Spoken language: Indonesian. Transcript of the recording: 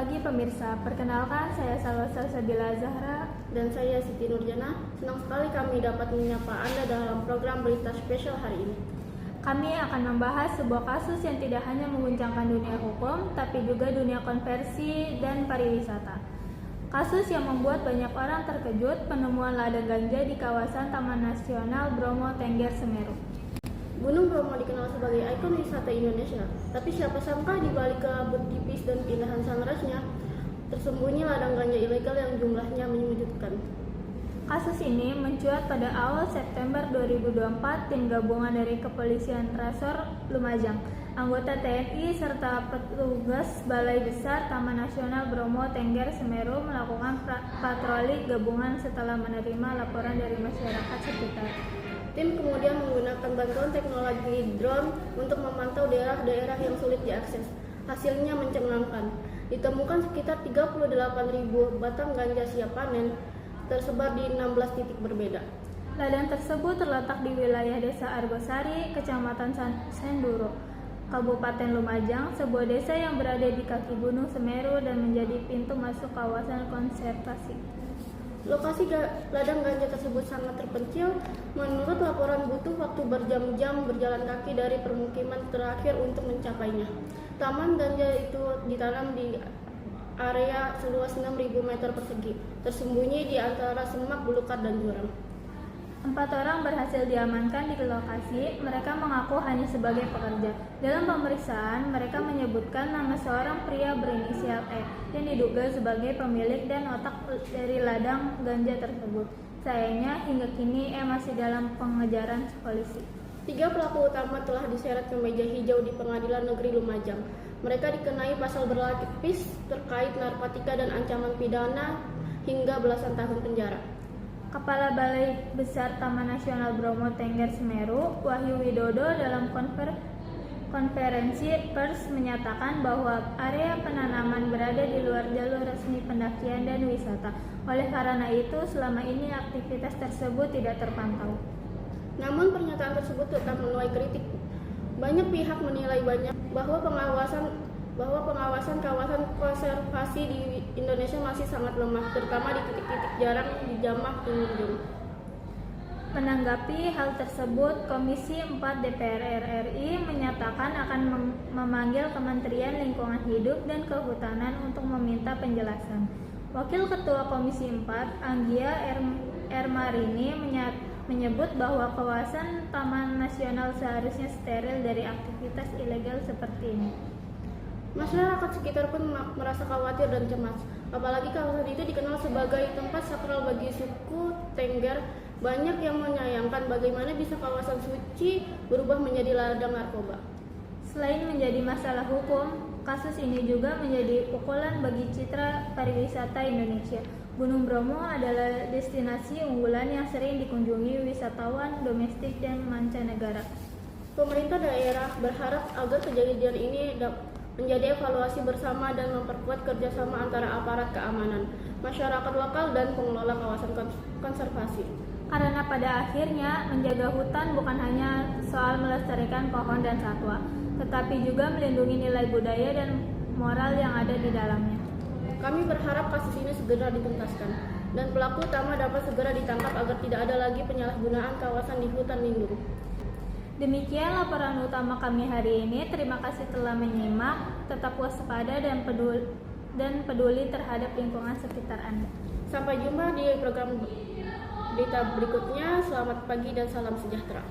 pagi pemirsa, perkenalkan saya Salwa Salsabila Zahra. Dan saya Siti Nurjana. Senang sekali kami dapat menyapa Anda dalam program berita spesial hari ini. Kami akan membahas sebuah kasus yang tidak hanya mengguncangkan dunia hukum, tapi juga dunia konversi dan pariwisata. Kasus yang membuat banyak orang terkejut, penemuan ladang ganja di kawasan Taman Nasional Bromo Tengger Semeru. Gunung Bromo dikenal sebagai ikon wisata Indonesia, tapi siapa sangka di balik kabut tipis dan keindahan sunrise-nya, tersembunyi ladang ganja ilegal yang jumlahnya menyejukkan. Kasus ini mencuat pada awal September 2024. Tim gabungan dari Kepolisian Resor Lumajang, anggota TNI, serta petugas Balai Besar Taman Nasional Bromo Tengger Semeru melakukan patroli gabungan setelah menerima laporan dari masyarakat sekitar. Tim kemudian menggunakan bantuan teknologi drone untuk memantau daerah-daerah yang sulit diakses. Hasilnya mencengangkan. Ditemukan sekitar 38.000 batang ganja siap panen tersebar di 16 titik berbeda. Ladang tersebut terletak di wilayah Desa Argosari, Kecamatan Senduro, Kabupaten Lumajang, sebuah desa yang berada di kaki Gunung Semeru dan menjadi pintu masuk kawasan konservasi. Lokasi ladang ganja tersebut sangat terpencil. Menurut laporan butuh waktu berjam-jam berjalan kaki dari permukiman terakhir untuk mencapainya. Taman ganja itu ditanam di area seluas 6.000 meter persegi, tersembunyi di antara semak, belukar, dan jurang. 4 orang berhasil diamankan di lokasi. Mereka mengaku hanya sebagai pekerja. Dalam pemeriksaan, mereka menyebutkan nama seorang pria berinisial E yang diduga sebagai pemilik dan otak dari ladang ganja tersebut. Sayangnya, hingga kini E masih dalam pengejaran polisi. 3 pelaku utama telah diseret ke meja hijau di Pengadilan Negeri Lumajang. Mereka dikenai pasal berlapis terkait narkotika dan ancaman pidana hingga belasan tahun penjara. Kepala Balai Besar Taman Nasional Bromo Tengger Semeru, Wahyu Widodo, dalam konferensi pers menyatakan bahwa area penanaman berada di luar jalur resmi pendakian dan wisata. Oleh karena itu, selama ini aktivitas tersebut tidak terpantau. Namun pernyataan tersebut tetap menuai kritik. Banyak pihak menilai bahwa pengawasan kawasan konservasi di Indonesia masih sangat lemah, terutama di titik-titik jarang dijamah pengunjung. Menanggapi hal tersebut, Komisi 4 DPR RI menyatakan akan memanggil Kementerian Lingkungan Hidup dan Kehutanan untuk meminta penjelasan. Wakil Ketua Komisi 4, Anggia Ermarini, menyebut bahwa kawasan Taman Nasional seharusnya steril dari aktivitas ilegal seperti ini. Masyarakat sekitar pun merasa khawatir dan cemas, apalagi kawasan itu dikenal sebagai tempat sakral bagi suku Tengger. Banyak yang menyayangkan bagaimana bisa kawasan suci berubah menjadi ladang narkoba. Selain menjadi masalah hukum, kasus ini juga menjadi pukulan bagi citra pariwisata Indonesia. Gunung Bromo adalah destinasi unggulan yang sering dikunjungi wisatawan domestik dan mancanegara. Pemerintah daerah berharap agar kejadian ini menjadi evaluasi bersama dan memperkuat kerjasama antara aparat keamanan, masyarakat lokal, dan pengelola kawasan konservasi. Karena pada akhirnya, menjaga hutan bukan hanya soal melestarikan pohon dan satwa, tetapi juga melindungi nilai budaya dan moral yang ada di dalamnya. Kami berharap kasus ini segera dituntaskan, dan pelaku utama dapat segera ditangkap agar tidak ada lagi penyalahgunaan kawasan di hutan lindung. Demikian laporan utama kami hari ini. Terima kasih telah menyimak. Tetap waspada dan peduli terhadap lingkungan sekitar Anda. Sampai jumpa di program berita berikutnya. Selamat pagi dan salam sejahtera.